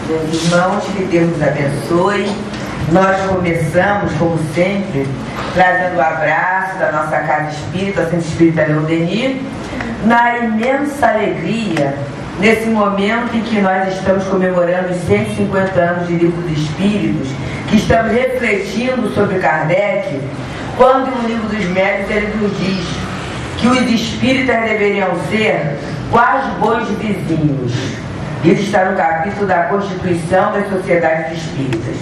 Meus irmãos, que Deus nos abençoe. Nós começamos, como sempre, trazendo o abraço da nossa casa espírita, Centro Espírita Leon Denis, na imensa alegria, nesse momento em que nós estamos comemorando os 150 anos de Livro dos Espíritos, que estamos refletindo sobre Kardec, quando no Livro dos Médiuns ele nos diz que os espíritas deveriam ser quais bons vizinhos. Isso está no capítulo da Constituição das Sociedades Espíritas.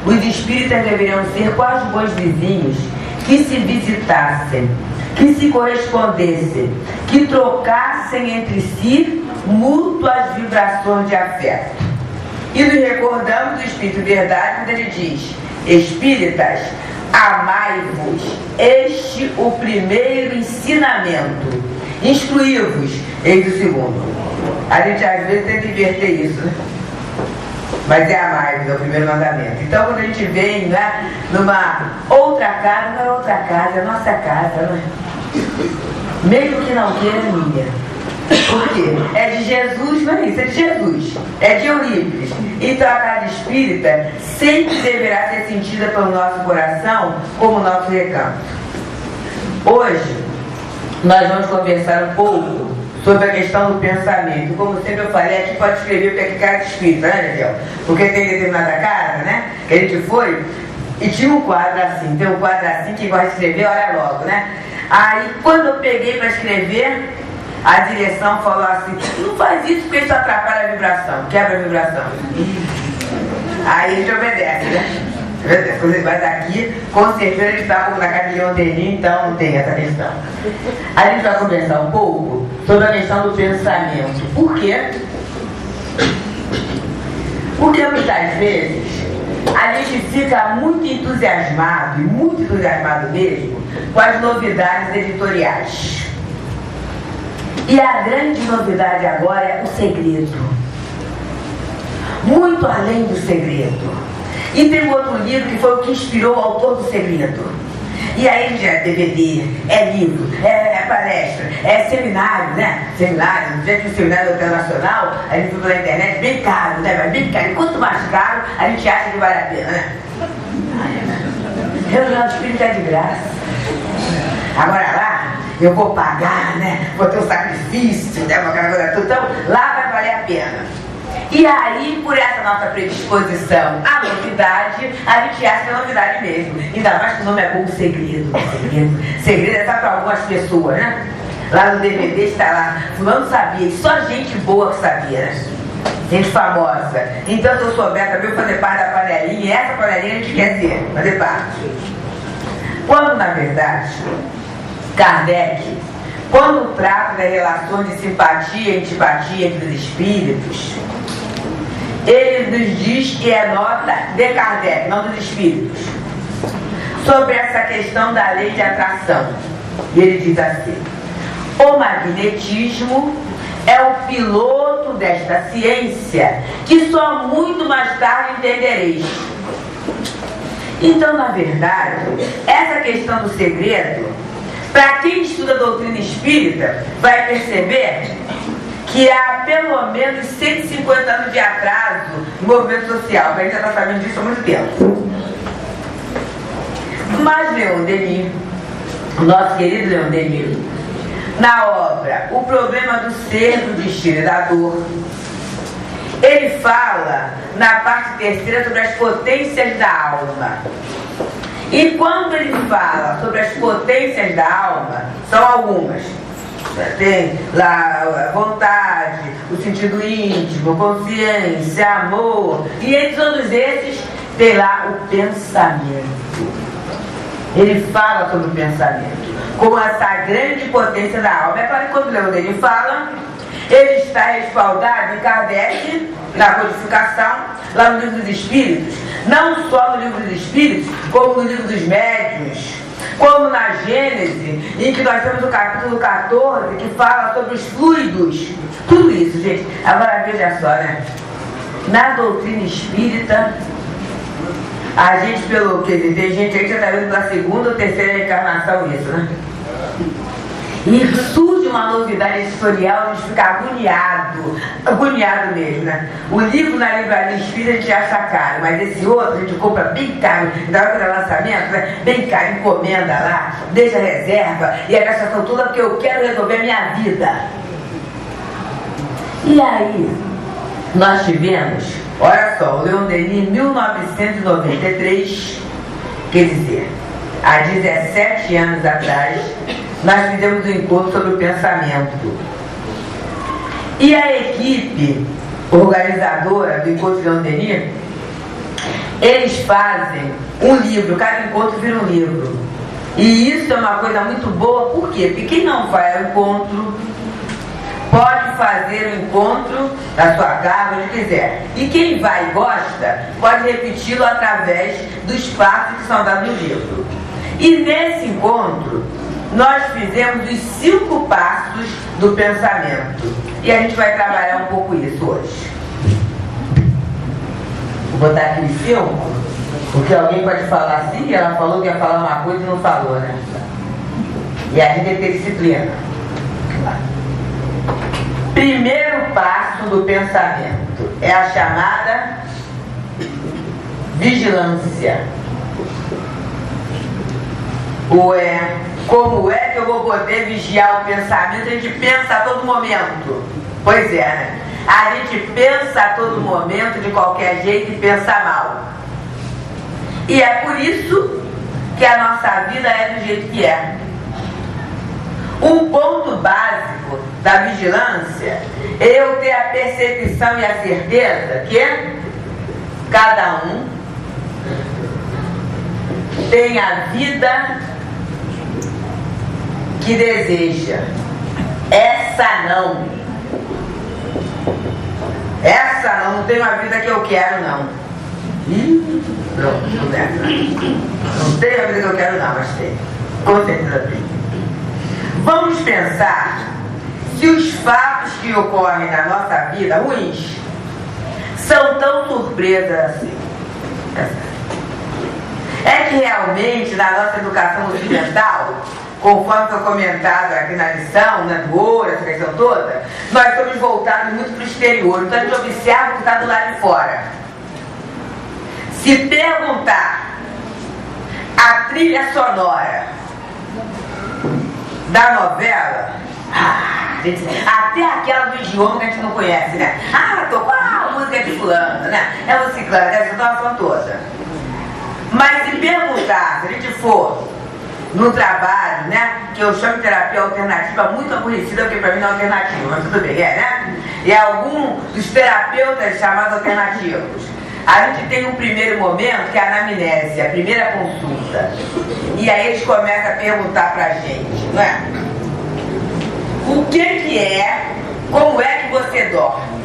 Os espíritas deveriam ser quais bons vizinhos que se visitassem, que se correspondessem, que trocassem entre si mútuas vibrações de afeto. E nos recordamos do Espírito Verdade quando ele diz: espíritas, amai-vos, este o primeiro ensinamento, instruí-vos, eis o segundo. A gente às vezes tem que inverter isso, né? Mas é amai-vos, é o primeiro mandamento. Então quando a gente vem, né, numa outra casa, não é outra casa, é nossa casa, não é? Mesmo que não queira, é minha. Por quê? É de Jesus, não é isso, é de Jesus, é de Eurípides. Então a casa espírita sempre deverá ser sentida pelo nosso coração como nosso recanto. Hoje nós vamos conversar um pouco sobre a questão do pensamento. Como sempre eu falei, aqui pode escrever o que é casa espírita, né, Daniel? Porque tem determinada casa, né, que a gente foi e tinha um quadro assim, tem um quadro assim, que gosta de escrever, olha logo, né? Aí quando eu peguei para escrever, a direção falou assim: não faz isso porque isso atrapalha a vibração, quebra a vibração. Aí a gente obedece, né? Mas aqui, com certeza, a gente está como na casa de Leon Denis, então não tem essa questão. A gente vai conversar um pouco sobre a questão do pensamento. Por quê? Porque muitas vezes a gente fica muito entusiasmado, e muito entusiasmado mesmo, com as novidades editoriais. E a grande novidade agora é o segredo. Muito além do segredo. E tem um outro livro que foi o que inspirou o autor do segredo. E aí já é DVD, é livro, é palestra, é seminário, né? Seminário, no dia que o seminário internacional, a gente viu pela internet, bem caro, né? Mas bem caro. E quanto mais caro, a gente acha que vale a pena, né? Reunião espírita é de graça. Agora lá, eu vou pagar, né? Vou ter um sacrifício, né? Aquela coisa toda. Então, lá vai valer a pena. E aí, por essa nossa predisposição à novidade, a gente acha que é novidade mesmo. Ainda mais que o nome é bom, segredo. Segredo é só para algumas pessoas, né? Lá no DVD está lá, fulano sabia, e só gente boa que sabia, né? Gente famosa. Então, se eu souber também, eu vou fazer parte da panelinha, e essa panelinha a gente quer ser, fazer parte. Quando, na verdade, Kardec, quando trata das relações de simpatia e antipatia entre os espíritos, ele nos diz que é nota de Kardec, não dos espíritos, sobre essa questão da lei de atração. E ele diz assim: o magnetismo é o piloto desta ciência, que só muito mais tarde entendereis. Então, na verdade, essa questão do segredo, para quem estuda a doutrina espírita, vai perceber que há pelo menos 150 anos de atraso no movimento social, que a gente já está sabendo disso há muito tempo. Mas Leon Denis, o nosso querido Leon Denis, na obra O Problema do Ser, do Destino e da Dor, ele fala na parte terceira sobre as potências da alma. E quando ele fala sobre as potências da alma, são algumas. Tem lá a vontade, o sentido íntimo, consciência, amor. E entre todos esses, tem lá o pensamento. Ele fala sobre o pensamento como essa grande potência da alma. É claro que quando o Leon Denis fala, ele está respaldado em Kardec, na codificação, lá no Livro dos Espíritos. Não só no Livro dos Espíritos, como no Livro dos Médiuns, como na Gênese, em que nós temos o capítulo 14, que fala sobre os fluidos. Tudo isso, gente. Agora veja só, né? Na doutrina espírita, a gente, pelo que tem gente aí que já está vendo pela segunda ou terceira reencarnação isso, né? E surge uma novidade historial, a gente fica agoniado mesmo, né? O livro na livraria espírita a gente acha caro, mas esse outro a gente compra bem caro, na hora do lançamento, né? Bem caro, encomenda lá, deixa reserva, e a gastação toda porque eu quero resolver a minha vida. E aí, nós tivemos, olha só, o Leon Denis em 1993, quer dizer, há 17 anos atrás, nós fizemos um encontro sobre o pensamento. E a equipe organizadora do encontro de Leon Denis, eles fazem um livro, cada encontro vira um livro. E isso é uma coisa muito boa, por quê? Porque quem não vai ao encontro pode fazer o encontro da sua casa, onde quiser. E quem vai e gosta, pode repeti-lo através dos passos que são dados no livro. E nesse encontro, nós fizemos os 5 passos do pensamento. E a gente vai trabalhar um pouco isso hoje. Vou botar aqui os 5, porque alguém pode falar assim, ela falou que ia falar uma coisa e não falou, né? E a gente tem que ter disciplina. Primeiro passo do pensamento é a chamada vigilância. Como é que eu vou poder vigiar o pensamento? A gente pensa a todo momento. Pois é, né? A gente pensa a todo momento, de qualquer jeito, e pensa mal. E é por isso que a nossa vida é do jeito que é. Um ponto básico da vigilância é eu ter a percepção e a certeza que cada um tem a vida que deseja. Essa não, não tem uma vida que eu quero, não. Pronto, não tem a vida que eu quero, não, mas tem. Com certeza tem. Vamos pensar se os fatos que ocorrem na nossa vida, ruins, são tão surpresas assim. É que realmente na nossa educação ocidental, conforme foi comentado aqui na lição, na do ouro, essa questão toda, nós estamos voltados muito para o exterior, então a gente observa o que está do lado de fora. Se perguntar a trilha sonora da novela, até aquela do idioma que a gente não conhece, né? Tocou a música de fulano, né? É o ciclano, essa situação toda. Mas se perguntar, se a gente for no trabalho, né? Que eu chamo de terapia alternativa, muito aborrecida, porque para mim não é alternativa, mas tudo bem, né? E algum dos terapeutas chamados alternativos, a gente tem um primeiro momento que é a anamnese, a primeira consulta. E aí eles começam a perguntar pra gente, não é? O que é, como é que você dorme?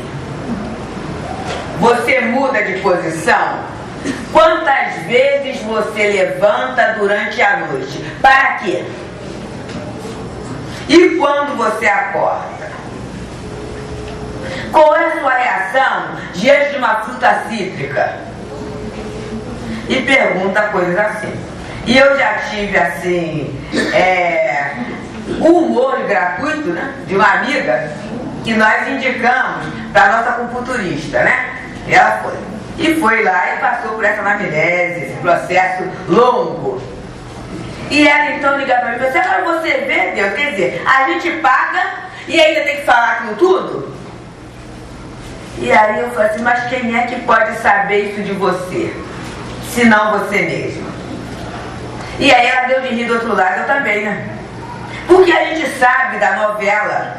Você muda de posição? Quantas vezes você levanta durante a noite? Para quê? E quando você acorda? Qual é a sua reação diante de uma fruta cítrica? E pergunta coisas assim. E eu já tive assim, um humor gratuito, né, de uma amiga que nós indicamos para a nossa acupunturista, né? E ela foi. E foi lá e passou por essa anamnese, esse processo longo. E ela então liga para mim e falou assim: agora você vê, Deus, quer dizer, a gente paga e ainda tem que falar aquilo tudo? E aí eu falei assim: mas quem é que pode saber isso de você, se não você mesmo? E aí ela deu de rir do outro lado, eu também, né? Porque a gente sabe da novela,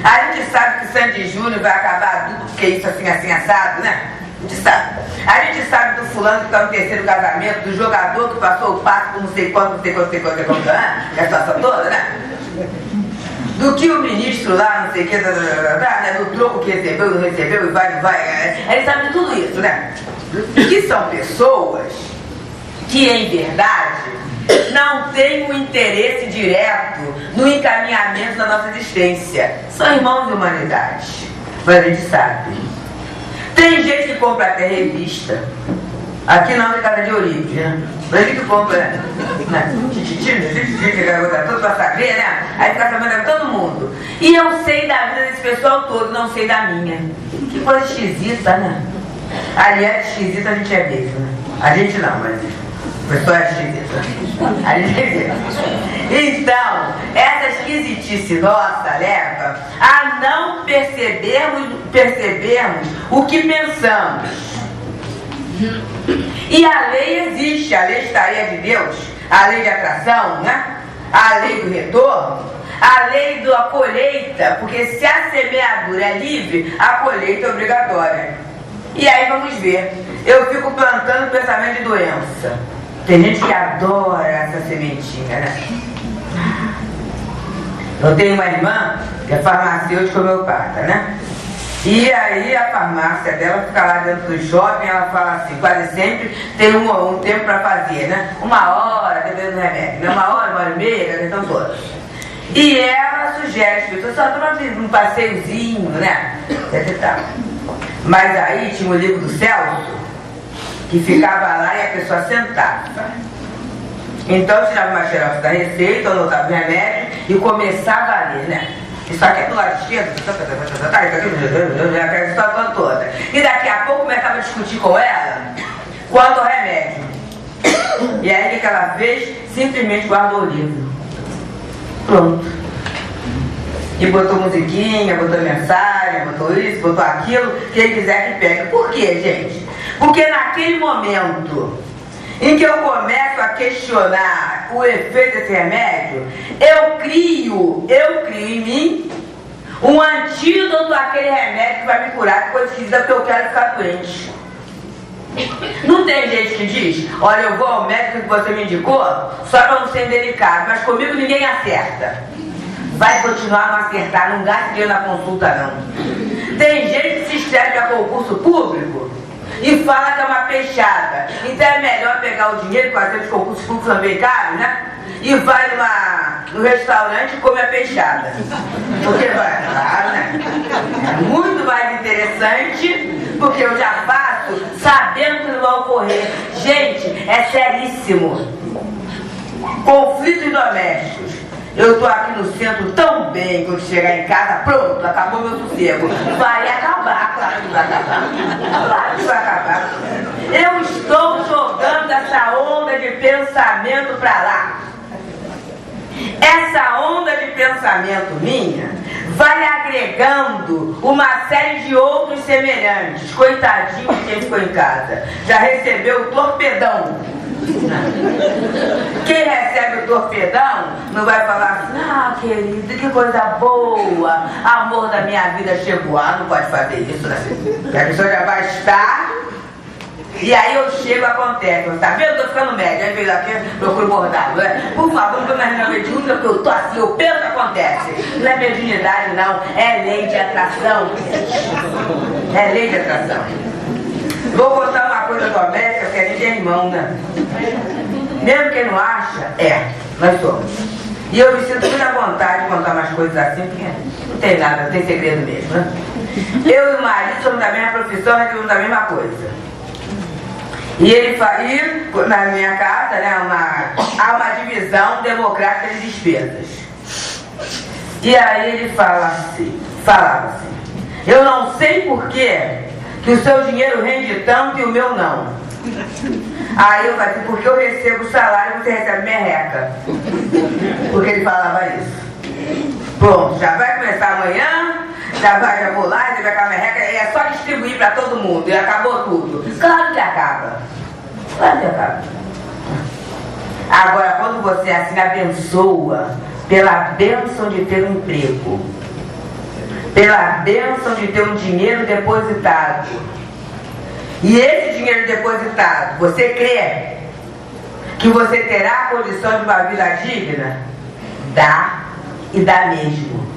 a gente sabe que Sandy Júnior vai acabar adulto, porque isso assim, assado, né? A gente sabe. A gente sabe do fulano que está no terceiro casamento, do jogador que passou o passo por não sei quanto, que é a situação toda, né? Do que o ministro lá, não sei o que, né? Do troco que recebeu, não recebeu, e vai, não vai. Ele sabe de tudo isso, né? Que são pessoas que, em verdade, não têm um interesse direto no encaminhamento da nossa existência. São irmãos de humanidade. Mas a gente sabe. Tem gente que compra até revista. Aqui não, de casa de Eurípides, né? Pra gente compra, né? Tudo pra saber, né? Aí fica sabendo de todo mundo. E eu sei da vida desse pessoal todo, não sei da minha. Que coisa esquisita, né? Aliás, esquisita a gente é mesmo, né? A gente não, mas o pessoal é esquisita. A gente é mesmo. Então, essa esquisitice nossa leva a não percebermos o que pensamos. E a lei existe, a lei está aí, é de Deus, a lei de atração, né? A lei do retorno, a lei da colheita, porque se a semeadura é livre, a colheita é obrigatória. E aí vamos ver, eu fico plantando pensamento de doença. Tem gente que adora essa sementinha, né? Eu tenho uma irmã que é farmacêutica homeopata, né? E aí a farmácia dela fica lá dentro do shopping, ela fala assim, quase sempre tem um tempo para fazer, né? 1 hora, dependendo do remédio, né? 1 hora, 1 hora e meia, a questão toda. E ela sugere, as pessoas só toma um passeiozinho, né? Mas aí tinha o livro do Celso, que ficava lá e a pessoa sentava. Então eu tirava uma xerox da receita, anotava o remédio e começava a ler, né? Isso aqui é do lado esquerdo, isso aqui, aquela história toda. E daqui a pouco começava a discutir com ela quanto ao remédio. E aí o que ela fez? Simplesmente guardou o livro. Pronto. E botou musiquinha, botou mensagem, botou isso, botou aquilo, quem quiser que pegue. Por quê, gente? Porque naquele momento em que eu começo a questionar o efeito desse remédio, eu crio em mim um antídoto àquele remédio que vai me curar, que coisa esquisita, porque eu quero ficar doente. Não tem gente que diz, olha, eu vou ao médico que você me indicou só para não ser delicado, mas comigo ninguém acerta. Vai continuar a não acertar, não gaste dinheiro na consulta não. Tem gente que se inscreve a concurso público e fala que é uma peixada. Então é melhor pegar o dinheiro, fazer os concursos públicos também caros, né? E vai no restaurante e come a peixada. Porque vai, claro, né? É muito mais interessante, porque eu já faço sabendo que não vai ocorrer. Gente, é seríssimo. Conflitos domésticos. Eu estou aqui no centro tão bem, quando chegar em casa, pronto, acabou meu sossego. Vai acabar, claro que vai acabar. Claro que vai acabar. Eu estou jogando essa onda de pensamento para lá. Essa onda de pensamento minha vai agregando uma série de outros semelhantes. Coitadinho de quem ficou em casa. Já recebeu o torpedão. Quem recebe o torpedão não vai falar assim, ah, querido, que coisa boa, amor da minha vida chegou. Ah, não pode fazer isso, né? A pessoa já vai estar. E aí eu chego, acontece, tá vendo? Eu tô ficando médio, aí veio aqui, procuro bordado, né? Por favor, não me na mediúnica, porque eu tô assim, eu penso que acontece. Não é mediunidade, não, é lei de atração. É lei de atração. Vou contar uma coisa doméstica, que a gente é irmão, né? Mesmo quem não acha, nós somos. E eu me sinto muito à vontade de contar umas coisas assim, porque não tem nada, não tem segredo mesmo, né? Eu e o marido somos da mesma profissão, mas somos da mesma coisa. E ele na minha casa, né, há uma divisão democrática de despesas. E aí ele falava assim, eu não sei por que o seu dinheiro rende tanto e o meu não. Aí eu falei, porque eu recebo o salário e você recebe merreca. Porque ele falava isso. Pronto, já vai começar amanhã, já vou lá, receber aquela merreca, é só distribuir para todo mundo, e acabou tudo. Claro que acaba. Claro que acaba. Agora, quando você assim abençoa pela bênção de ter um emprego, pela bênção de ter um dinheiro depositado, e esse dinheiro depositado, você crê que você terá a condição de uma vida digna? Dá, e dá mesmo.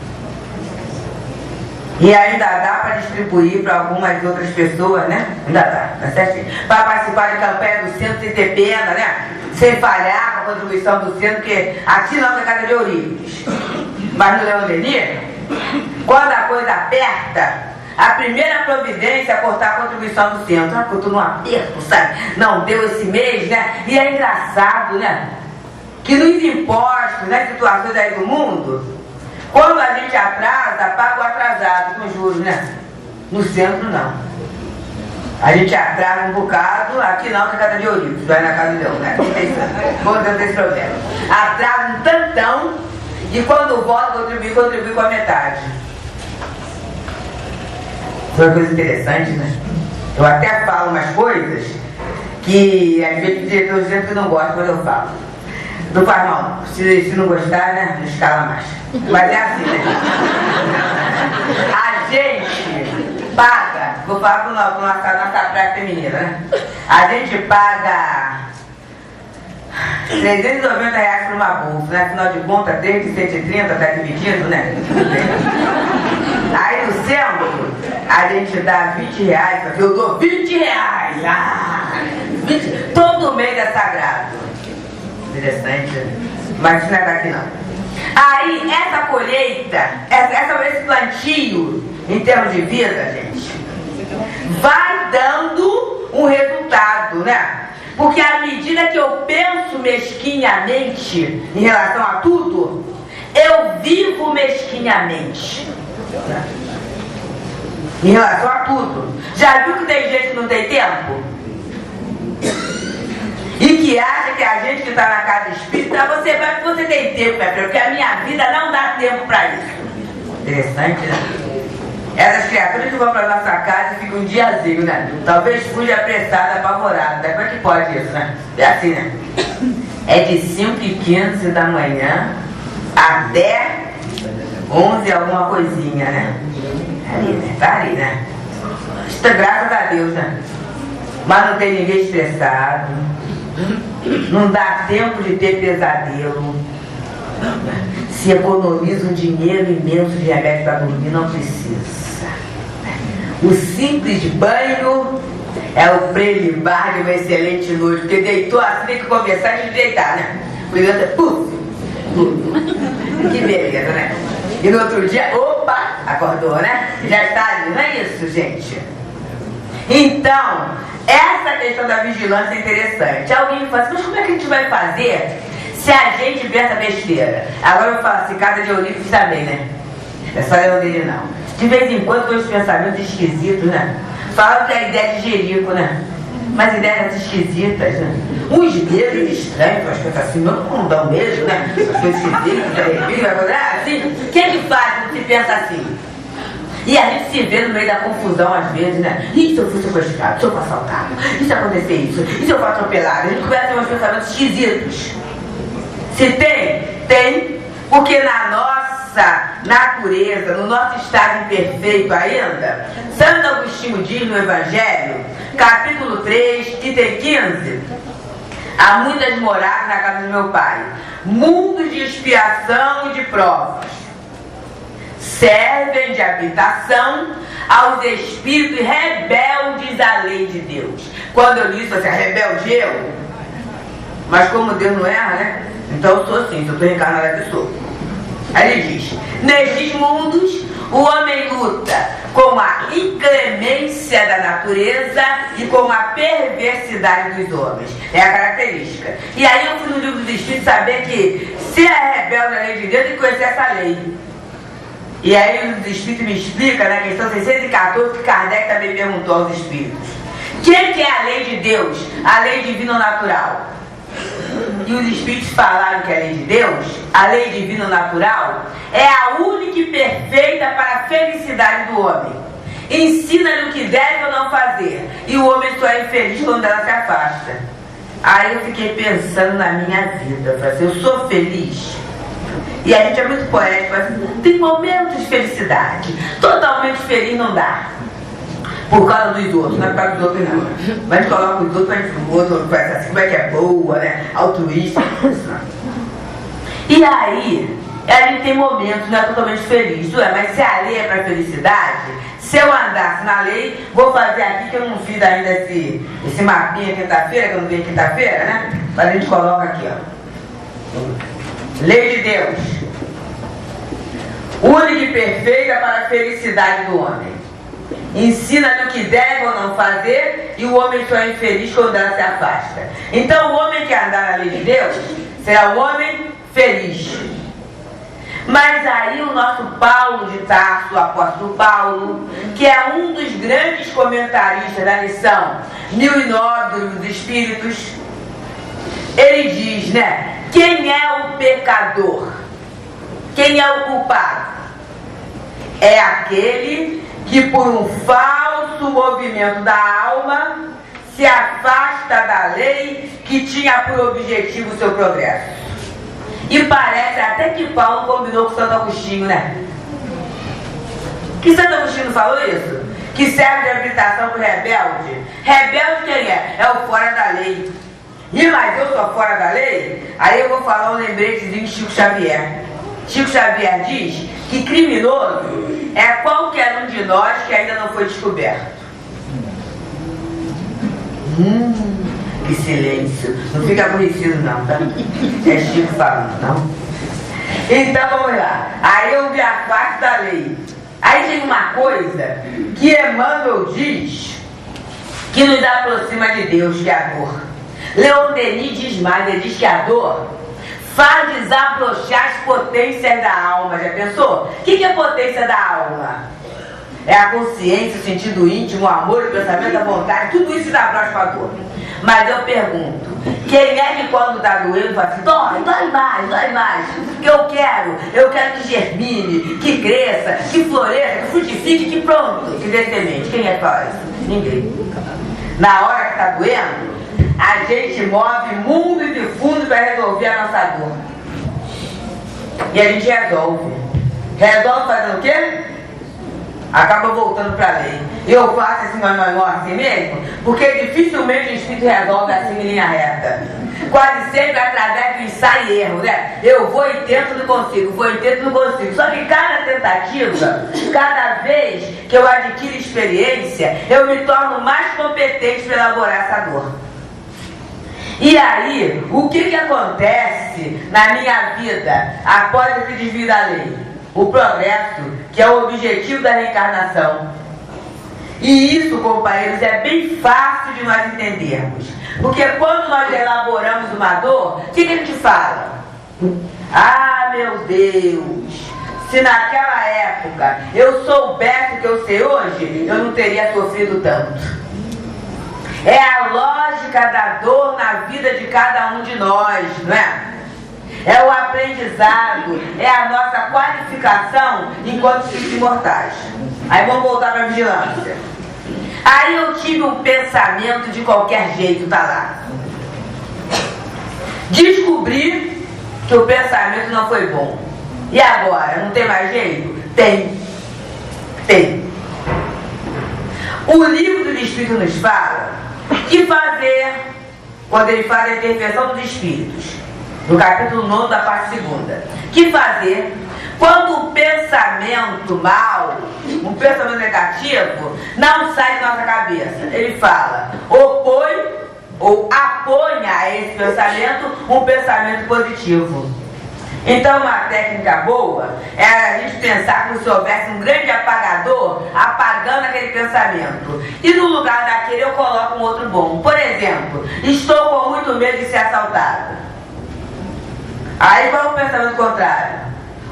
E ainda dá para distribuir para algumas outras pessoas, né? Ainda dá certinho. Para participar de campanha do centro sem ter pena, né? Sem falhar com a contribuição do centro, porque aqui não é casa de Eurípides. Mas no Leão Denis, quando a coisa aperta, A primeira providência é cortar a contribuição do centro. Ah, porque eu estou num aperto, sabe? Não deu esse mês, né? E é engraçado, né? Que nos impostos, nas situações aí do mundo, quando a gente atrasa, paga o atrasado com juros, né? No centro, não. A gente atrasa um bocado, aqui não, que é casa de Eurico, vai na casa de Deus, né? Não tem esse problema. Atrasa um tantão e quando volta, contribui com a metade. Foi uma coisa interessante, né? Eu até falo umas coisas que às vezes o diretor dizendo que não gosta quando eu falo. Não faz mal, se não gostar, né? Não escala mais. Mas é assim, né? A gente paga, vou falar para nossa praia feminina, né? A gente paga R$390 por uma bolsa, né? Afinal de contas, 3 de 130 tá dividindo, né? Aí no centro, a gente dá R$20, eu dou R$20! Ah, 20, todo mês é sagrado. Interessante, mas isso não é daqui não. Aí, essa colheita, esse plantio, em termos de vida, gente, vai dando um resultado, né? Porque à medida que eu penso mesquinhamente em relação a tudo, eu vivo mesquinhamente. Em relação a tudo. Já viu que tem gente que não tem tempo? E que acha que a gente que está na casa espírita, você vai que você tem tempo, minha filha, porque a minha vida não dá tempo para isso. Interessante, né? Essas criaturas que vão para nossa casa e ficam um diazinho, né? Talvez fuja apressada, apavorada. Como é que pode isso, né? É assim, né? É de 5h15 da manhã até 11 alguma coisinha, né? Ali, né? Tá ali, né? Isso é graças a Deus, né? Mas não tem ninguém estressado. Não dá tempo de ter pesadelo. Se economiza um dinheiro imenso de remédio para dormir, não precisa. O simples banho é o preliminar de uma excelente noite, porque deitou assim, tem que começar a deitar, né? Cuidado, puf, que beleza, né? E no outro dia, opa, acordou, né? Já está ali, não é isso, gente? Então, essa questão da vigilância é interessante. Alguém fala assim, mas como é que a gente vai fazer se a gente vê essa besteira? Agora eu falo assim, casa de Eurípides também, né? É só eu dele não. De vez em quando com os pensamentos esquisitos, né? Falam que é a ideia de Jerico, né? Mas ideias esquisitas, né? Uns medos estranhos, as coisas assim, não dão medo, né? As coisas esquisitas, de repente, vai acontecer assim. Quem que faz quando se pensa assim? E a gente se vê no meio da confusão às vezes, né? E se eu for sequestrado, se eu for assaltado, e se acontecer isso, e se eu for atropelado? A gente começa a ter uns pensamentos esquisitos. Se tem, tem, porque na nossa natureza, no nosso estado imperfeito ainda, Santo Agostinho diz no Evangelho, capítulo 3, item 15, há muitas moradas na casa do meu pai, mundos de expiação e de provas, servem de habitação aos espíritos rebeldes à lei de Deus. Quando eu li isso, assim, rebelde eu, mas como Deus não erra, né? Então eu sou assim, se eu estou reencarnado aqui, sou. Aí ele diz, nestes mundos o homem luta com a inclemência da natureza e com a perversidade dos homens. É a característica. E aí eu fui no livro dos Espíritos saber que se é rebelde à lei de Deus, tem que conhecer essa lei. E aí o livro dos Espíritos me explica, na questão 614, que Kardec também perguntou aos Espíritos. O que é a lei de Deus? A lei divina ou natural? E os Espíritos falaram que a lei de Deus, a lei divina ou natural, é a única e perfeita para a felicidade do homem. Ensina-lhe o que deve ou não fazer, e o homem só é infeliz quando ela se afasta. Aí eu fiquei pensando na minha vida, eu falei assim, eu sou feliz? E a gente é muito poético, assim, tem momentos de felicidade, totalmente feliz não dá. Por causa dos outros, não é por causa dos outros não. Mas a gente coloca os outros, mas o outro faz assim, como é que é boa, né? Altruísta. E aí, a gente tem momentos, não é totalmente feliz, mas se a lei é para felicidade, se eu andasse na lei, vou fazer aqui que eu não fiz ainda esse mapinha quinta-feira, que eu não vi quinta-feira, né? Mas a gente coloca aqui, ó. Lei de Deus. Única e perfeita para a felicidade do homem. ensina-lhe o que deve ou não fazer, e o homem só é infeliz quando ela se afasta. Então o homem que andar na lei de Deus será um homem feliz. Mas aí o nosso Paulo de Tarso, o apóstolo Paulo, que é um dos grandes comentaristas da lição 1009 dos Espíritos, ele diz, né? Quem é o pecador? Quem é o culpado? É aquele que por um falso movimento da alma se afasta da lei que tinha por objetivo o seu progresso. E parece até que Paulo combinou com Santo Agostinho, né? Que Santo Agostinho falou isso? Que serve de habilitação para o rebelde. Rebelde quem é? É o fora da lei. E mas eu sou fora da lei? Aí eu vou falar um lembretezinho de Chico Xavier. Chico Xavier diz que criminoso é qualquer um de nós que ainda não foi descoberto. Que silêncio. Não fica aborrecido não, tá? É Chico falando, não? Então vamos lá. Aí eu me afasto da lei. Aí tem uma coisa que Emmanuel diz que nos aproxima de Deus, que é a dor. Leon Denis diz mais, ele diz que a dor faz desabrochar as potências da alma. Já pensou? O que é potência da alma? É a consciência, o sentido íntimo, o amor, o pensamento, a vontade, tudo isso desabrocha com a dor. Mas eu pergunto, quem é que quando está doendo fala assim, dói mais, porque eu quero que germine, que cresça, que floresça, que frutifique, que pronto, que dê semente. Quem é que fala isso? Ninguém. Na hora que está doendo, a gente move mundos e fundos para resolver a nossa dor. E a gente resolve. Resolve fazendo o quê? Acaba voltando para a lei. Eu faço esse manhã assim mesmo, porque dificilmente o espírito resolve assim em linha reta. Quase sempre através do ensaio e erro, né? Eu vou e tento, não consigo, vou e tento, não consigo. Só que cada tentativa, cada vez que eu adquiro experiência, eu me torno mais competente para elaborar essa dor. E aí, o que acontece na minha vida após esse desvio da lei? O progresso, que é o objetivo da reencarnação. E isso, companheiros, é bem fácil de nós entendermos. Porque quando nós elaboramos uma dor, o que a gente fala? Ah, meu Deus, se naquela época eu soubesse o que eu sei hoje, eu não teria sofrido tanto. É a lógica da dor na vida de cada um de nós, não é? É o aprendizado, é a nossa qualificação enquanto espíritos imortais. Aí vamos voltar para a vigilância. Aí eu tive um pensamento de qualquer jeito, tá lá. Descobri que o pensamento não foi bom. E agora? Não tem mais jeito? Tem. O livro dos Espíritos nos fala que fazer quando ele faz a intervenção dos Espíritos. No capítulo 9 da parte 2ª. Que fazer quando um pensamento mau, um pensamento negativo, não sai de nossa cabeça. Ele fala, opõe ou aponha a esse pensamento um pensamento positivo. Então uma técnica boa é a gente pensar como se houvesse um grande apagador apagando aquele pensamento. E no lugar daquele eu coloco um outro bom. Por exemplo, estou com muito medo de ser assaltado. Aí qual é o pensamento contrário?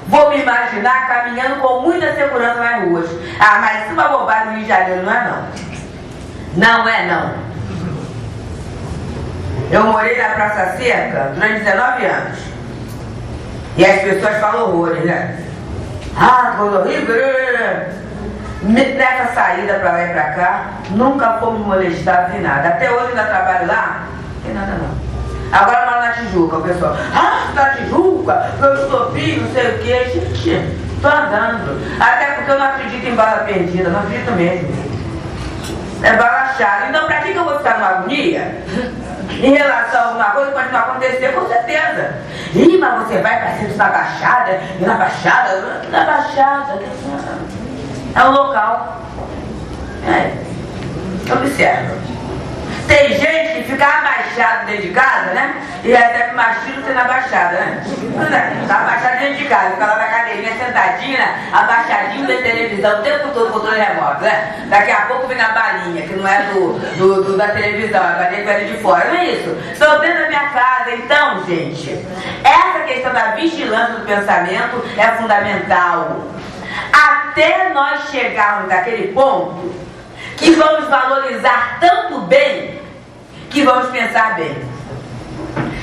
Vou me imaginar caminhando com muita segurança nas ruas. Ah, mas isso é uma bobagem no Rio de Janeiro, não é não? Não é não. Eu morei na Praça Seca durante 19 anos. E as pessoas falam horrores, né? Ah, coisa horrível. Nessa saída pra lá e pra cá, nunca fomos molestados em nada. Até hoje ainda trabalho lá, não tem nada não. Agora moro na Tijuca, o pessoal, na Tijuca, eu estopinho, não sei o que, gente, tô andando. Até porque eu não acredito em bala perdida, não acredito mesmo. É bala achada. Então pra que eu vou ficar numa agonia? Em relação a alguma coisa que pode não acontecer, com certeza. Ih, mas você vai para centro na Baixada, e na Baixada, é um local. Observa. Tem gente que ficar abaixado dentro de casa, né? E recebe mais tiro que na baixada, né? Tá abaixado dentro de casa, fica lá na cadeirinha, sentadinha, né? Abaixadinho da televisão, o tempo todo controle remoto, né? Daqui a pouco vem a balinha, que não é da televisão, a balinha que vem de fora, não é isso? Estou dentro da minha casa, então, gente, essa questão da vigilância do pensamento é fundamental. Até nós chegarmos naquele ponto que vamos valorizar tanto bem que vamos pensar bem.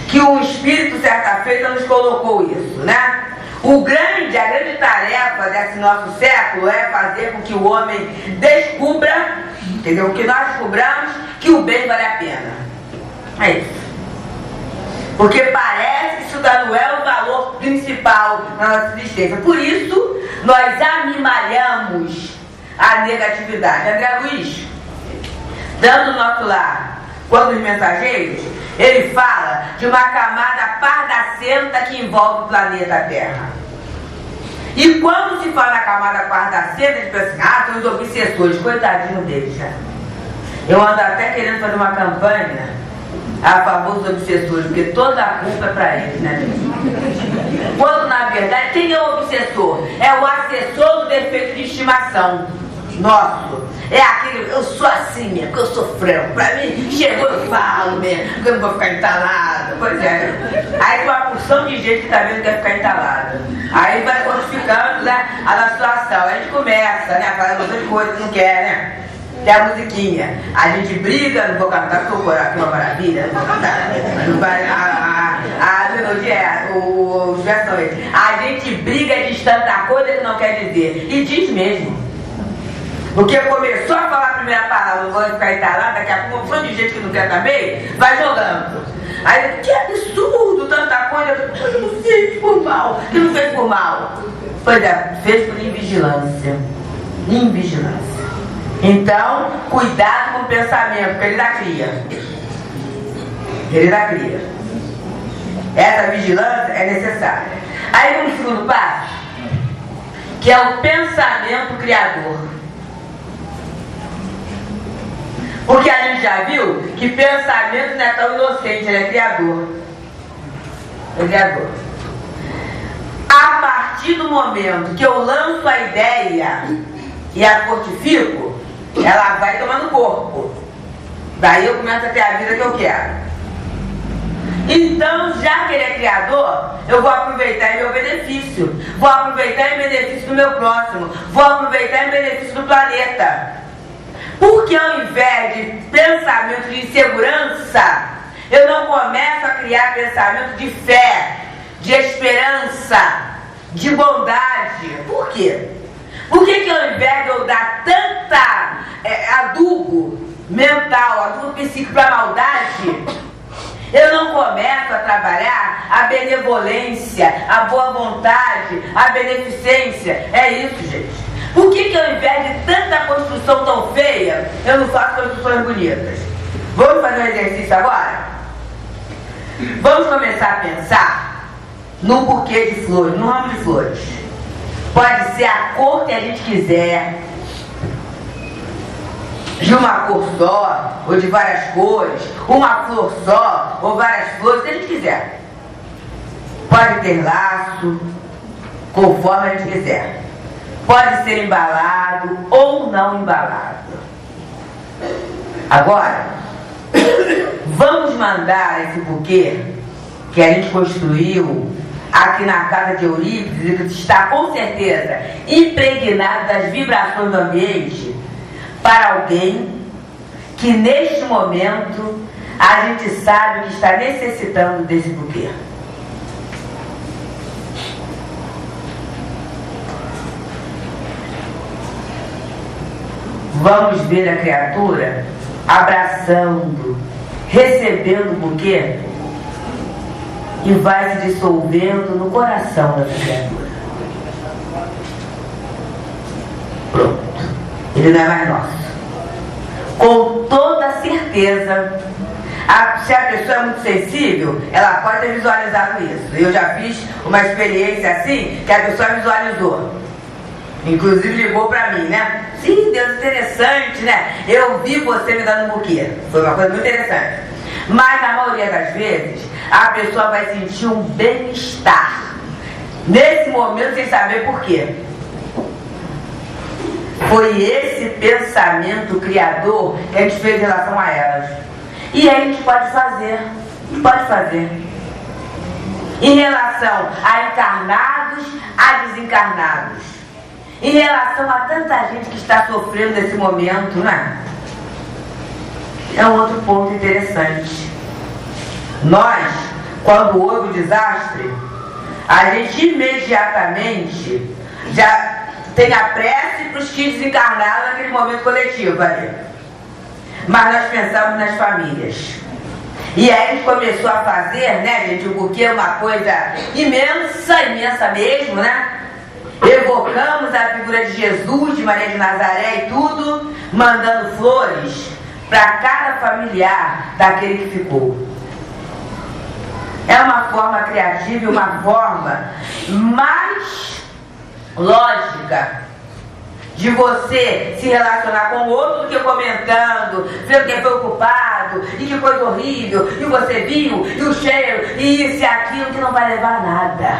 Que o Espírito, certa feita, nos colocou isso, né? A grande tarefa desse nosso século é fazer com que o homem descubra, entendeu? Que nós descobramos que o bem vale a pena. É isso. Porque parece que isso não é o valor principal na nossa existência. Por isso, nós animalhamos a negatividade. André Luiz, tanto no nosso lar quanto nos mensageiros, ele fala de uma camada pardacenta que envolve o planeta Terra. E quando se fala na camada pardacenta, a gente pensa assim, são os obsessores, coitadinho deles, né? Eu ando até querendo fazer uma campanha a favor dos obsessores, porque toda a culpa é para eles, né? Quando na verdade, quem é o obsessor? É o assessor do defeito de estimação nosso. É aquele, eu sou assim mesmo, porque eu sou franco. Pra mim, chegou, eu falo mesmo, porque eu não vou ficar entalado. Pois é. Aí tem uma porção de gente que tá vendo que quer ficar entalada. Aí vai fortificando, né, a situação. Aí a gente começa, né, a fazer um monte de coisa que não quer, né? Tem a musiquinha. A gente briga, não vou cantar, porque o coração aqui é uma maravilha, não vou cantar. Não vai, a melodia é, os versões. A gente briga diz tanta coisa que não quer dizer. E diz mesmo. Porque começou a falar a primeira palavra, não vou ficar entalado, daqui a pouco um monte de gente que não quer também, vai jogando. Aí, que absurdo, tanta coisa, eu não fiz por mal, que não fez por mal. Pois é, fez por invigilância. Invigilância. Então, cuidado com o pensamento, porque ele dá cria. Ele dá cria. Essa vigilância é necessária. Aí vamos no segundo passo, que é o pensamento criador. Porque a gente já viu que pensamento não é tão inocente, ele é criador. É criador. A partir do momento que eu lanço a ideia e a fortifico, ela vai tomando corpo. Daí eu começo a ter a vida que eu quero. Então, já que ele é criador, eu vou aproveitar em meu benefício. Vou aproveitar em benefício do meu próximo. Vou aproveitar em benefício do planeta. Porque ao invés de pensamento de insegurança, eu não começo a criar pensamento de fé, de esperança, de bondade. Por quê? Por que ao invés de eu dar tanta adubo mental, adubo psíquico para a maldade, eu não começo a trabalhar a benevolência, a boa vontade, a beneficência? É isso, gente. Por que ao invés de tanta construção tão feia, eu não faço construções bonitas? Vamos fazer um exercício agora? Vamos começar a pensar no buquê de flores, no ramo de flores. Pode ser a cor que a gente quiser, de uma cor só, ou de várias cores, uma flor só, ou várias flores, que a gente quiser. Pode ter laço, conforme a gente quiser. Pode ser embalado ou não embalado. Agora, vamos mandar esse buquê que a gente construiu aqui na casa de Eurípides, que está com certeza impregnado das vibrações do ambiente, para alguém que neste momento a gente sabe que está necessitando desse buquê. Vamos ver a criatura abraçando, recebendo o buquê e vai se dissolvendo no coração dessa criatura. Pronto. Ele não é mais nosso. Com toda certeza, se a pessoa é muito sensível, ela pode ter visualizado isso. Eu já fiz uma experiência assim, que a pessoa visualizou. Inclusive ligou pra mim, né? Sim, Deus, interessante, né? Eu vi você me dando um buquê. Foi uma coisa muito interessante. Mas na maioria das vezes, a pessoa vai sentir um bem-estar nesse momento sem saber por quê. Foi esse pensamento criador que a gente fez em relação a elas. E aí a gente pode fazer. Em relação a encarnados, a desencarnados. Em relação a tanta gente que está sofrendo nesse momento, né? É um outro ponto interessante. Nós, quando houve o desastre, a gente imediatamente já tem a prece para os que desencarnaram naquele momento coletivo ali. Mas nós pensamos nas famílias. E aí a gente começou a fazer, né, gente, o buquê é uma coisa imensa mesmo, né? Evocamos a figura de Jesus, de Maria de Nazaré e tudo, mandando flores para cada familiar daquele que ficou. É uma forma criativa e uma forma mais lógica de você se relacionar com o outro do que comentando, vendo quem foi ocupado, e que coisa horrível, e você viu, e o cheiro, e isso e aquilo, que não vai levar a nada.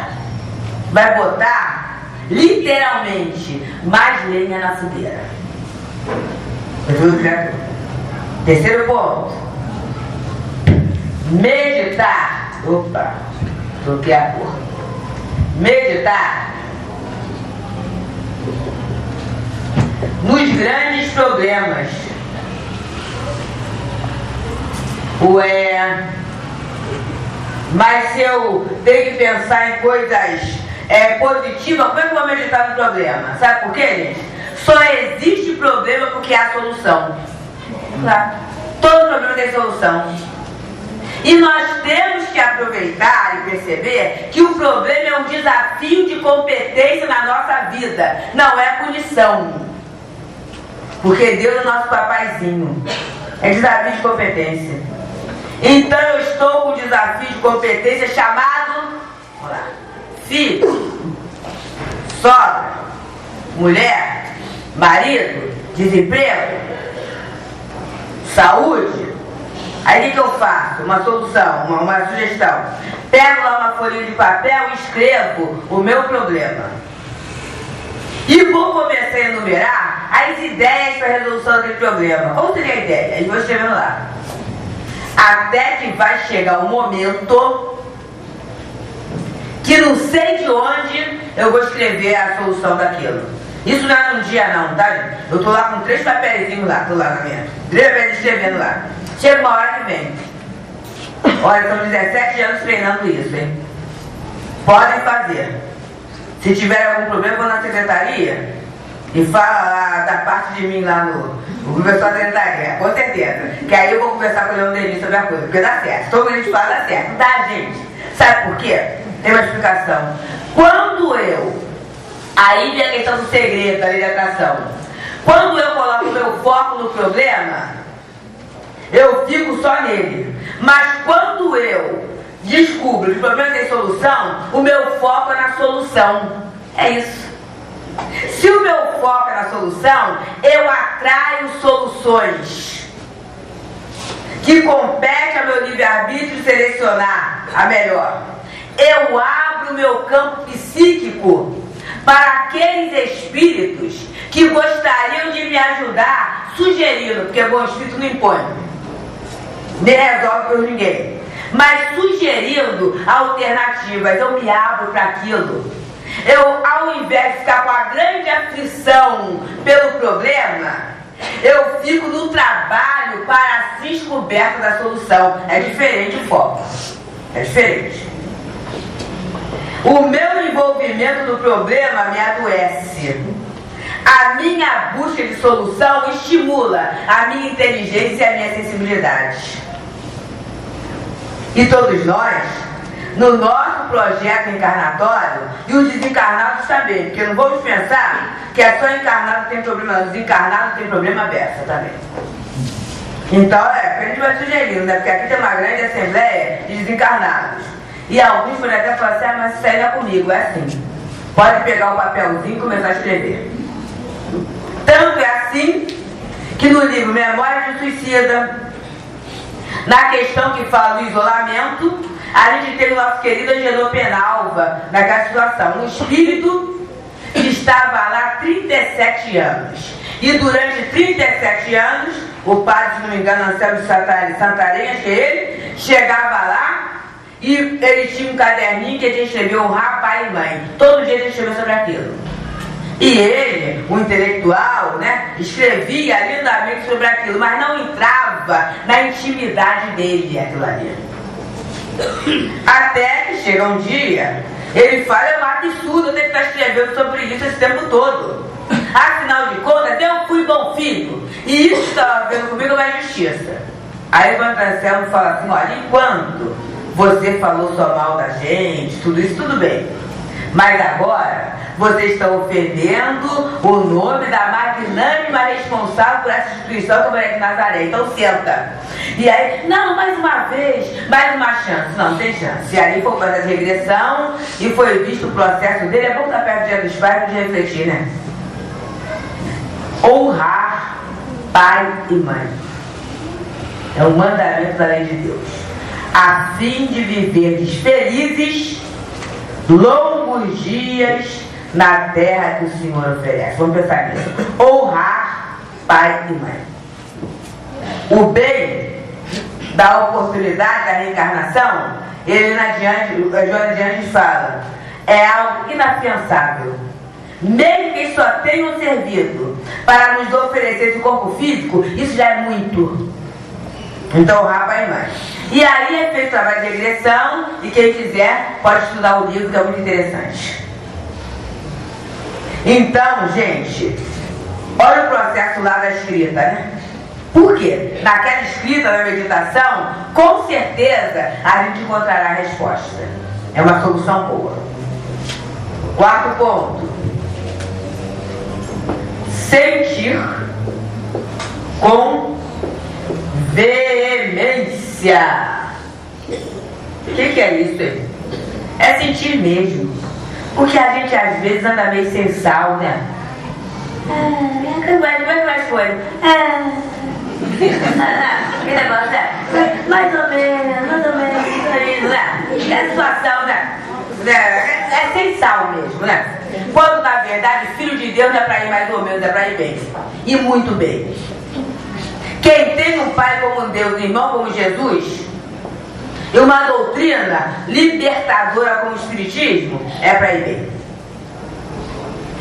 Vai botar, literalmente, mais lenha na fogueira. Terceiro ponto. Meditar. Opa, troquei a cor. Meditar nos grandes problemas. Mas se eu tenho que pensar em coisas positivas, como é que eu vou meditar no problema? Sabe por quê, gente? Só existe problema porque há solução. Claro. Todo problema tem solução. E nós temos que aproveitar e perceber que o problema é um desafio de competência na nossa vida, não é punição. Porque Deus é o nosso papaizinho. É desafio de competência. Então eu estou com um desafio de competência chamado, olha lá, filho, sogra, mulher, marido, desemprego, saúde. Aí o que eu faço? Uma solução, uma sugestão. Pego lá uma folhinha de papel e escrevo o meu problema. E vou começar a enumerar as ideias para a resolução daquele problema. Ou seria a ideia? E vou escrevendo lá. Até que vai chegar o momento que não sei de onde eu vou escrever a solução daquilo. Isso não é num dia não, tá, gente? Eu tô lá com 3 papeizinhos lá, tô lá na minha. 3 papéis escrevendo lá. Chega uma hora que vem. Olha, são 17 anos treinando isso, hein? Podem fazer. Se tiver algum problema, vou na secretaria e fala lá da parte de mim lá no professor da secretaria, com certeza. Que aí eu vou conversar com o Leão Denis sobre a coisa, porque dá certo. Todo mundo a gente fala, dá certo. Tá, gente? Sabe por quê? Tem uma explicação. Quando aí vem a questão do segredo, da lei da atração. Quando eu coloco o meu foco no problema, eu fico só nele. Mas quando eu descubro que o problema tem solução, o meu foco é na solução. É isso. Se o meu foco é na solução, eu atraio soluções que compete ao meu livre-arbítrio selecionar a melhor. Eu abro o meu campo psíquico para aqueles espíritos que gostariam de me ajudar, sugerindo, porque bom espírito não impõe, nem resolve por ninguém, mas sugerindo alternativas. Eu me abro para aquilo. Eu, ao invés de ficar com a grande aflição pelo problema, eu fico no trabalho para a descoberta da solução. É diferente o foco. É diferente. O meu envolvimento no problema me adoece. A minha busca de solução estimula a minha inteligência e a minha sensibilidade. E todos nós, no nosso projeto encarnatório, e os desencarnados também, porque não vamos pensar que é só encarnado que tem problema, não. Desencarnado tem problema aberto também. Então, a gente vai sugerindo, né? Porque aqui tem uma grande assembleia de desencarnados. E alguns podem até falar assim, mas isso aí não é comigo, é assim. Pode pegar o papelzinho e começar a escrever. Tanto é assim que no livro Memórias de Suicida, Na questão que fala do isolamento, a gente tem o nosso querido Angenor Penalva naquela situação, um espírito que estava lá há 37 anos. E durante 37 anos, o padre, se não me engano, Anselmo de Santarém, acho que ele, chegava lá e ele tinha um caderninho que ele escreveu honrar pai e mãe. Todo dia ele escreveu sobre aquilo. E ele, o intelectual, né, escrevia lindamente sobre aquilo, mas não entrava na intimidade dele aquilo ali. Até que chega um dia, ele fala, é um absurdo eu ter que estar escrevendo sobre isso esse tempo todo. Afinal de contas, eu fui bom filho. E isso que estava vendo comigo é uma justiça. Aí o Anselmo fala assim, olha, enquanto você falou só mal da gente, tudo isso, tudo bem. Mas agora, você está ofendendo o nome da magnânima responsável por essa instituição que é Maria de Nazaré. Então senta. E aí, não, mais uma vez, mais uma chance. Não tem chance. E aí foi uma processo de regressão e foi visto o processo dele. É bom estar perto do dia dos pais para refletir, né? Honrar pai e mãe. É um mandamento da lei de Deus. A fim de viverdes felizes longos dias na terra que o Senhor oferece. Vamos pensar nisso. Honrar pai e mãe. O bem da oportunidade da reencarnação, Joana de Anjos fala, é algo inafiançável. Mesmo que só tenham servido para nos oferecer esse corpo físico, isso já é muito. Então, honrar pai e mãe. E aí é feito o trabalho de regressão, e quem quiser pode estudar o livro, que é muito interessante. Então, gente, olha o processo lá da escrita, né? Por quê? Naquela escrita, na meditação, com certeza a gente encontrará a resposta. É uma solução boa. Quarto ponto. Sentir com veemência. O que é isso aí? É sentir mesmo. Porque a gente às vezes anda meio sem sal, né? Como é que vai as coisas? Que negócio é? Mais ou menos, isso aí, né? É situação, né? É sem sal mesmo, né? Quando na verdade, filho de Deus é para ir mais ou menos, é para ir bem. E muito bem. Quem tem um pai como Deus, um irmão como Jesus, e uma doutrina libertadora como o Espiritismo, é para ir bem.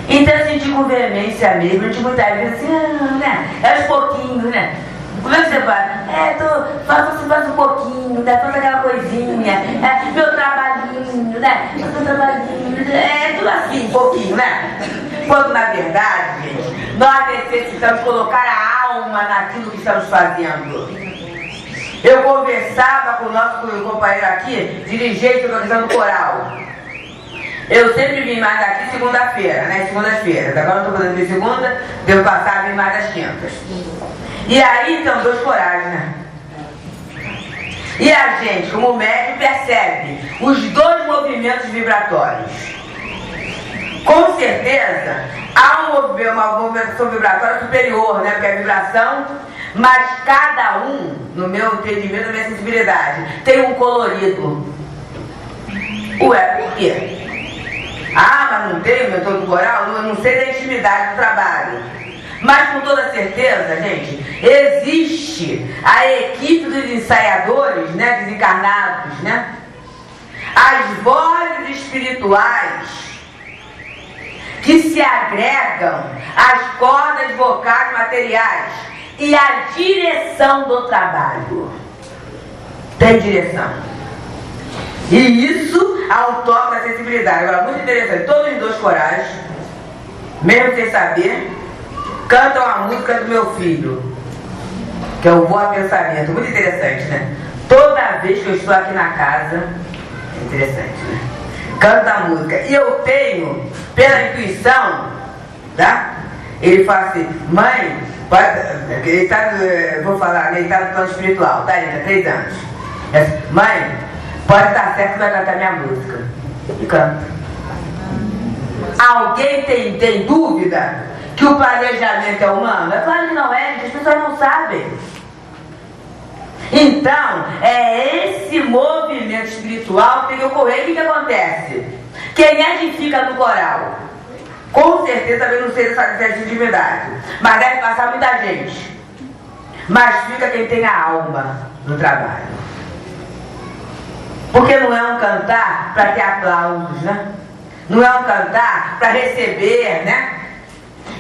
Então eu senti com veemência mesmo, a gente muitas vezes assim, né? É aos pouquinhos, né? Como é que você faz? Faz um pouquinho, né? Faz aquela coisinha, meu trabalhinho, né? Meu trabalhinho, é tudo assim, um pouquinho, né? Quando na verdade, gente, nós necessitamos colocar a alma naquilo que estamos fazendo. Eu conversava com o nosso companheiro aqui, dirigente da questão do coral. Eu sempre vim mais aqui segunda-feira, né? Segundas-feiras. Agora não estou fazendo de segunda, devo passar a vir mais às quintas. E aí são dois corais, né? E a gente, como médium, percebe os dois movimentos vibratórios. Com certeza, há uma movimentação vibratória superior, né? Porque é vibração, mas cada um, no meu entendimento, na minha sensibilidade, tem um colorido. Ué, por quê? Ah, mas não tem o mentor do coral? Eu não sei da intimidade do trabalho. Mas com toda certeza, gente, existe a equipe dos ensaiadores, né, desencarnados, né? As vozes espirituais que se agregam às cordas vocais materiais e à direção do trabalho. Tem direção. E isso há um toque da sensibilidade. Agora, muito interessante, todos os dois corais, mesmo sem saber, cantam a música do meu filho, que é o Voa Pensamento. Muito interessante, né? Toda vez que eu estou aqui na casa, é interessante, né? Canta a música. E eu tenho, pela intuição, tá? Ele fala assim, mãe, ele tá, vou falar, ele está no plano espiritual, tá? Ele tem 3 anos. Mãe, pode estar certo que vai cantar minha música. E canta. Alguém tem dúvida que o planejamento é humano? É claro que não é, as pessoas não sabem. Então, é esse movimento espiritual que tem que ocorrer. E o que acontece? Quem é que fica no coral? Com certeza também não sei essa divindade, mas deve passar muita gente. Mas fica quem tem a alma no trabalho. Porque não é um cantar para ter aplausos, né? Não é um cantar para receber, né?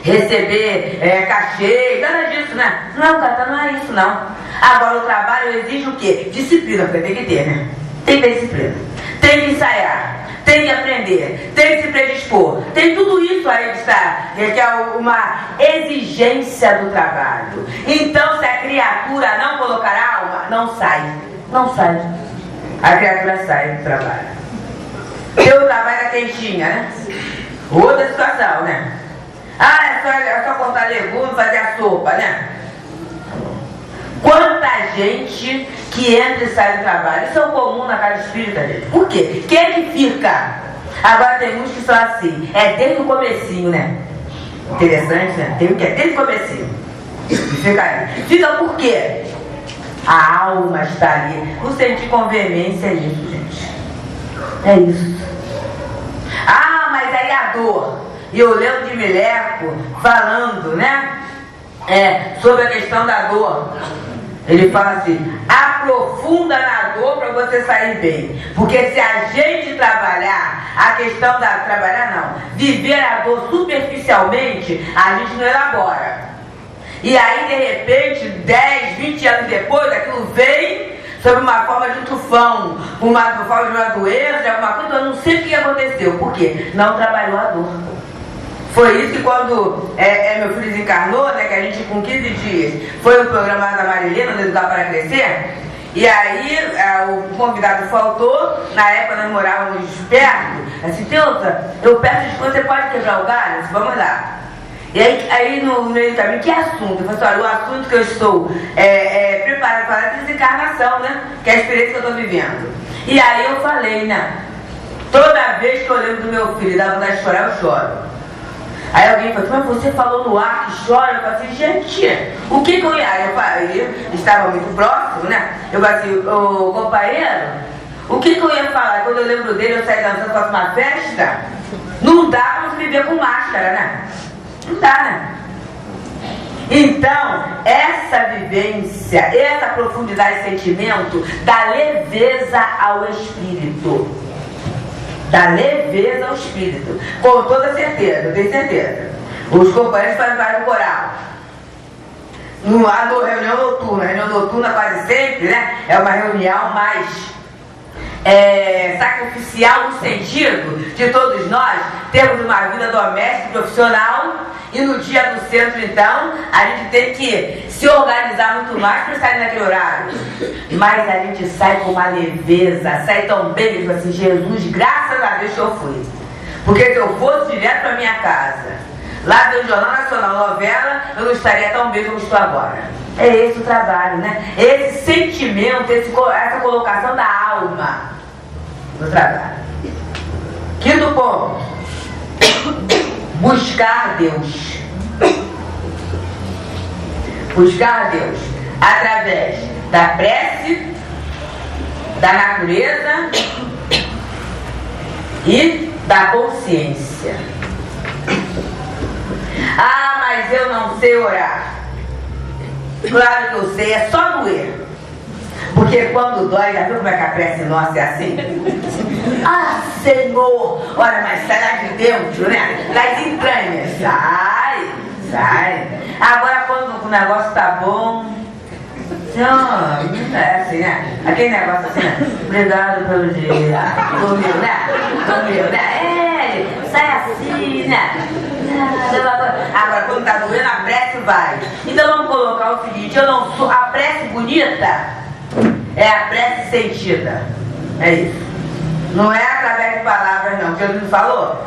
Receber cachê, nada disso, né? Não é um cantar, não é isso, não. Agora o trabalho exige o quê? Disciplina, porque tem que ter, né? Tem que ter disciplina. Tem que ensaiar. Tem que aprender, tem que se predispor. Tem tudo isso aí que é uma exigência do trabalho. Então, se a criatura não colocar alma, não sai. Não sai. A criatura sai do trabalho. Teu trabalho é quentinha, né? Outra situação, né? É só cortar legumes, fazer a sopa, né? Quanta gente que entra e sai do trabalho. Isso é o comum na casa espírita, gente. Por quê? Quem é que fica? Agora tem muitos que são assim. É desde o comecinho, né? Interessante, né? Tem um que é desde o comecinho. E fica aí. Fica por quê? A alma está ali. O sentir com veemência é isso, gente. É isso. Mas aí a dor. E eu lembro de Mileco falando, né? Sobre a questão da dor. Ele fala assim: aprofunda na dor para você sair bem. Porque se a gente trabalhar, a questão da trabalhar não, viver a dor superficialmente, a gente não elabora. E aí de repente, 10, 20 anos depois, aquilo vem sob uma forma de um tufão, uma forma de uma doença, alguma coisa, eu não sei o que aconteceu. Por quê? Não trabalhou a dor. Foi isso que quando meu filho desencarnou, né, que a gente com 15 dias foi no programa da Marilena, no Educar para Crescer, e aí o convidado faltou, na época nós morávamos perto, assim, Teuta, eu peço de você pode quebrar o galho? Disse, vamos lá. E aí no meio do caminho, que assunto? Eu falei assim, olha, o assunto que eu estou preparado para a desencarnação, né, que é a experiência que eu estou vivendo. E aí eu falei, né, toda vez que eu lembro do meu filho e dá vontade de chorar, eu choro. Aí alguém falou, mas você falou no ar que chora? Eu falei assim, gente, o que eu ia... Aí eu falei, estava muito próximo, né? Eu falei assim, ô companheiro, o que eu ia falar? Quando eu lembro dele, eu saí dançando, faço uma festa, não dá pra você viver com máscara, né? Não dá, né? Então, essa vivência, essa profundidade de sentimento dá leveza ao espírito. Da leveza ao espírito, com toda certeza, eu tenho certeza. Os companheiros fazem parte do coral. A reunião noturna quase sempre, né? É uma reunião mais sacrificial no sentido de todos nós termos uma vida doméstica e profissional, e no dia do centro, então, a gente tem que se organizar muito mais para sair naquele horário. Mas a gente sai com uma leveza, sai tão bem, tipo assim, Jesus, graças a Deus que eu fui. Porque se eu fosse direto para minha casa, lá do Jornal Nacional, novela, eu não estaria tão bem como estou agora. É esse o trabalho, né? Esse sentimento, essa colocação da alma no trabalho. Quinto ponto: buscar Deus. Buscar Deus através da prece, da natureza e da consciência. Mas eu não sei orar. Claro que eu sei, é só doer. Porque quando dói, já viu como é que a prece nossa é assim? Senhor, olha, mas sai lá de dentro, né? Das entranhas. Sai. Agora quando o negócio tá bom, não é assim, né? Aquele negócio assim, né? Obrigado pelo dia. Dormiu, né? Sai assim, né? Agora quando tá doendo, a prece vai. Então vamos colocar o seguinte: a prece bonita é a prece sentida. É isso. Não é através de palavras, não. Jesus falou.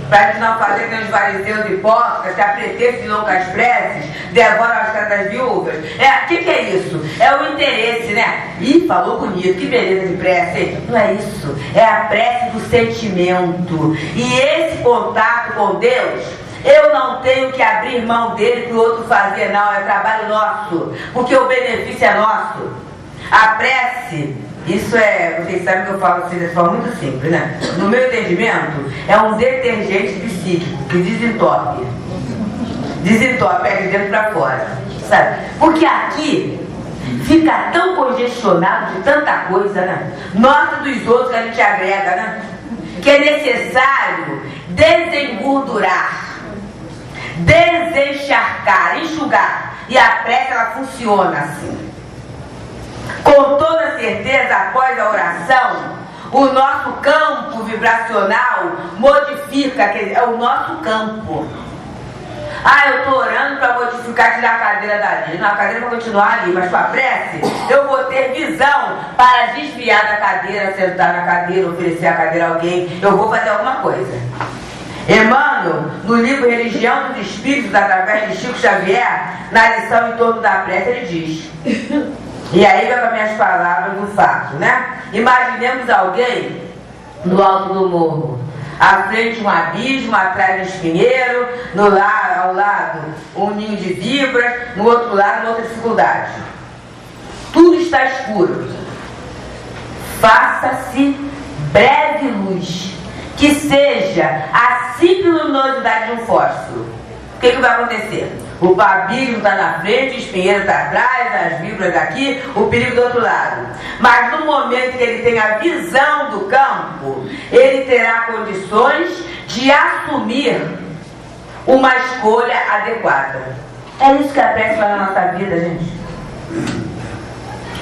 Para a gente não fazer que os fariseus hipócritas, que a pretexto de loucas preces, devoram as casas viúvas. O que é isso? É o interesse, né? Falou bonito, que beleza de prece, hein? Não é isso. É a prece do sentimento. E esse contato com Deus, eu não tenho que abrir mão dele para o outro fazer, não. É trabalho nosso. Porque o benefício é nosso. A prece, isso é, vocês sabem que eu falo assim de forma muito simples, né? No meu entendimento, é um detergente psíquico que desentope. Desentope é de dentro para fora, sabe? Porque aqui fica tão congestionado de tanta coisa, né? Nota dos outros que a gente agrega, né? Que é necessário desengordurar, desencharcar, enxugar. E a prece, ela funciona assim. Com toda certeza, após a oração, o nosso campo vibracional modifica, é o nosso campo. Ah, eu estou orando para modificar, tirar a cadeira dali. Não, a cadeira vai continuar ali, mas com a prece, eu vou ter visão para desviar da cadeira, sentar na cadeira, oferecer a cadeira a alguém. Eu vou fazer alguma coisa. Emmanuel, no livro Religião dos Espíritos, através de Chico Xavier, na lição em torno da prece, ele diz... E aí vai para minhas palavras do fato, né? Imaginemos alguém no alto do morro, à frente um abismo, atrás um espinheiro, ao lado um ninho de víboras, no outro lado uma outra dificuldade. Tudo está escuro. Faça-se breve luz, que seja a simples luminosidade de um fósforo. O que vai acontecer? O abismo está na frente, o espinheiro está atrás, as víboras aqui, o perigo do outro lado. Mas no momento que ele tem a visão do campo, ele terá condições de assumir uma escolha adequada. É isso que a prece faz na nossa vida, gente.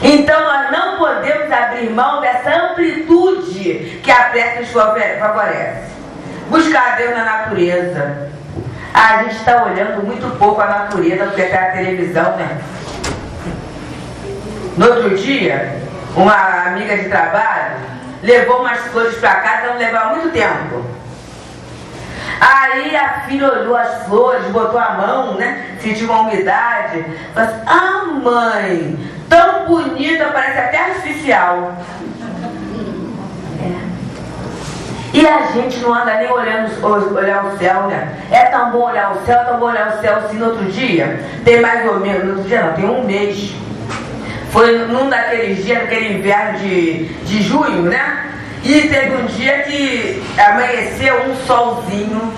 Então nós não podemos abrir mão dessa amplitude que a prece nos favorece. Buscar Deus na natureza. A gente está olhando muito pouco a natureza, porque está a televisão, né? No outro dia, uma amiga de trabalho levou umas flores para casa, não levava muito tempo. Aí a filha olhou as flores, botou a mão, né? Sentiu uma umidade. Falou assim, ah, mãe, tão bonita, parece até artificial. E a gente não anda nem olhar o céu, né? É tão bom olhar o céu, tão bom olhar o céu assim. No outro dia, tem mais ou menos, no outro dia não, tem um mês. Foi num daqueles dias, naquele inverno de junho, né? E teve um dia que amanheceu um solzinho.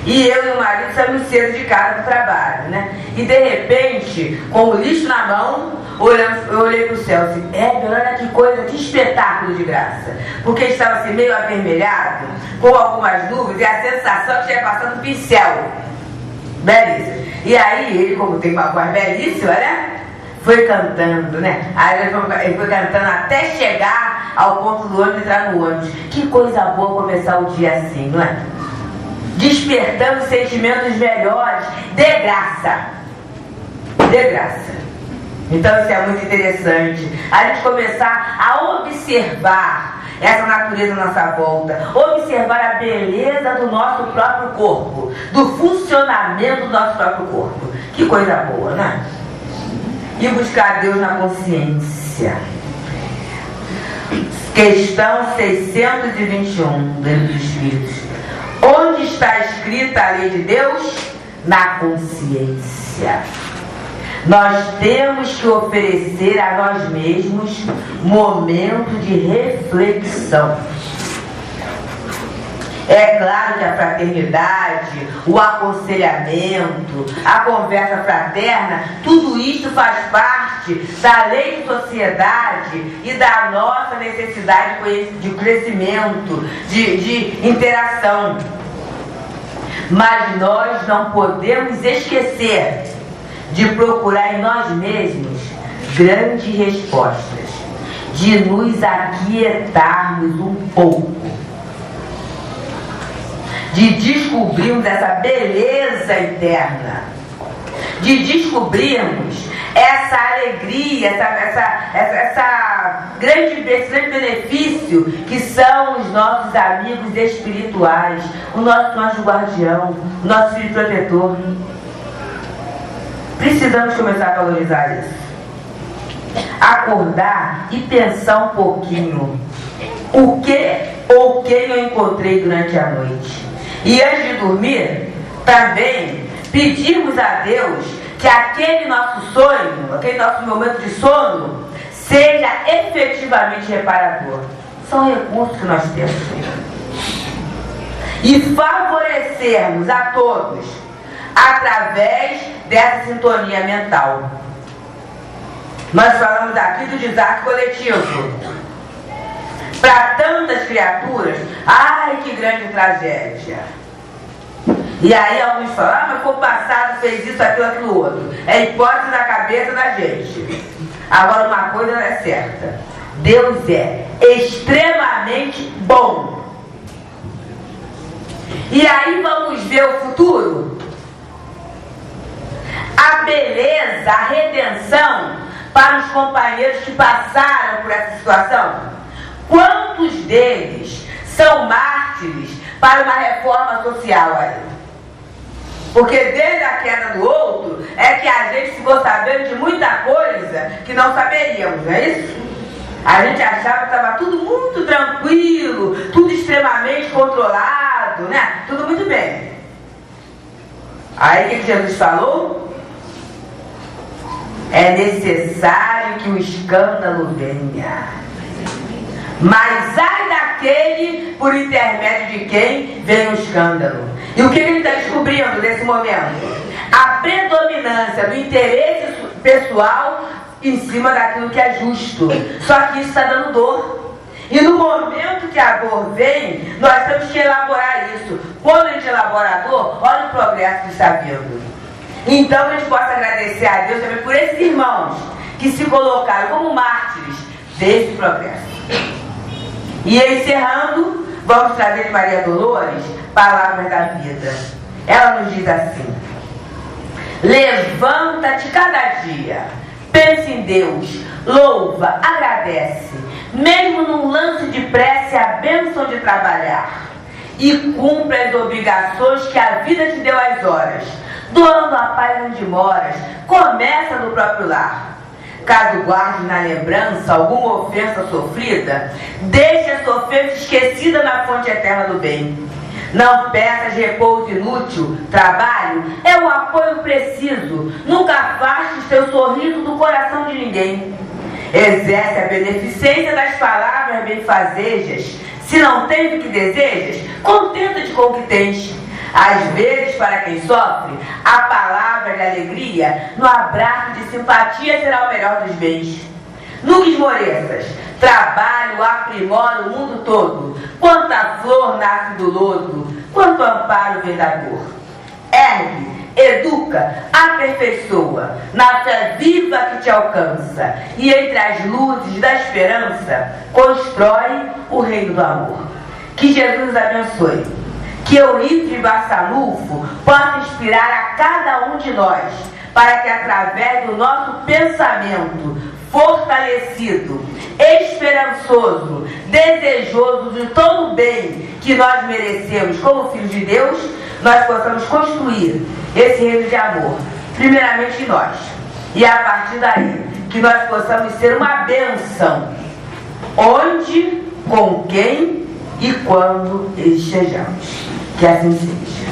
E eu e o marido saímos cedo de casa do trabalho, né? E de repente, com o lixo na mão, eu olhei para o céu assim, olha que coisa, que espetáculo de graça. Porque estava assim meio avermelhado, com algumas nuvens, e a sensação que tinha passado um pincel. Belíssimo. E aí, ele, como tem uma voz belíssima, né? Foi cantando, né? Aí ele foi cantando até chegar ao ponto do ônibus e entrar no ônibus. Que coisa boa começar o dia assim, não é? Despertando sentimentos melhores, de graça. De graça. Então isso é muito interessante. A gente começar a observar essa natureza à nossa volta. Observar a beleza do nosso próprio corpo. Do funcionamento do nosso próprio corpo. Que coisa boa, né? E buscar Deus na consciência. Questão 621 do Livro dos Espíritos. Onde está escrita a lei de Deus? Na consciência. Nós temos que oferecer a nós mesmos momento de reflexão. É claro que a fraternidade, o aconselhamento, a conversa fraterna, tudo isso faz parte da lei de sociedade e da nossa necessidade de crescimento, de interação. Mas nós não podemos esquecer de procurar em nós mesmos grandes respostas, de nos aquietarmos um pouco, de descobrirmos essa beleza interna, de descobrirmos essa alegria, esse grande benefício que são os nossos amigos espirituais, o nosso anjo guardião, o nosso filho protetor. Precisamos começar a valorizar isso. Acordar e pensar um pouquinho o que ou quem eu encontrei durante a noite. E antes de dormir, também pedirmos a Deus que aquele nosso sonho, aquele nosso momento de sono, seja efetivamente reparador. São recursos que nós temos. E favorecermos a todos através dessa sintonia mental. Nós falamos aqui do desastre coletivo. Para tantas criaturas, ai que grande tragédia. E aí alguns falam, mas foi o passado, fez isso, aquilo, outro. É hipótese na cabeça da gente. Agora uma coisa não é certa. Deus é extremamente bom. E aí vamos ver o futuro. A beleza, a redenção para os companheiros que passaram por essa situação. Quantos deles são mártires para uma reforma social aí? Porque desde a queda do outro é que a gente ficou sabendo de muita coisa que não saberíamos, não é isso? A gente achava que estava tudo muito tranquilo, tudo extremamente controlado, né? Tudo muito bem. Aí o que Jesus falou? É necessário que o escândalo venha. Mas ai daquele por intermédio de quem vem o escândalo. E o que ele está descobrindo nesse momento? A predominância do interesse pessoal em cima daquilo que é justo. Só que isso está dando dor. E no momento que a dor vem, nós temos que elaborar isso. Quando a gente elabora a dor, olha o progresso que está vindo. Então a gente possa agradecer a Deus também por esses irmãos que se colocaram como mártires desse progresso. E encerrando, vamos trazer de Maria Dolores palavras da vida. Ela nos diz assim: levanta-te cada dia, pensa em Deus, louva, agradece, mesmo num lance de prece, a bênção de trabalhar, e cumpre as obrigações que a vida te deu às horas, doando a paz onde moras, começa no próprio lar. Caso guarde na lembrança alguma ofensa sofrida, deixe essa ofensa esquecida na fonte eterna do bem. Não peças repouso inútil, trabalho é um apoio preciso. Nunca afaste o seu sorriso do coração de ninguém. Exerce a beneficência das palavras benfazejas. Se não tens o que desejas, contenta-te com o que tens. Às vezes, para quem sofre, a palavra de alegria, no abraço de simpatia, será o melhor dos bens. Nunca esmoreças, trabalho aprimora o mundo todo. Quanta flor nasce do lodo, quanto amparo vem da dor. Ergue, educa, aperfeiçoa, na fé viva que te alcança, e entre as luzes da esperança, constrói o reino do amor. Que Jesus nos abençoe. Que Eurípides Barçanufo possa inspirar a cada um de nós, para que através do nosso pensamento fortalecido, esperançoso, desejoso de todo o bem que nós merecemos como filhos de Deus, nós possamos construir esse reino de amor, primeiramente em nós, e a partir daí, que nós possamos ser uma bênção, onde, com quem e quando estejamos. Que assim seja.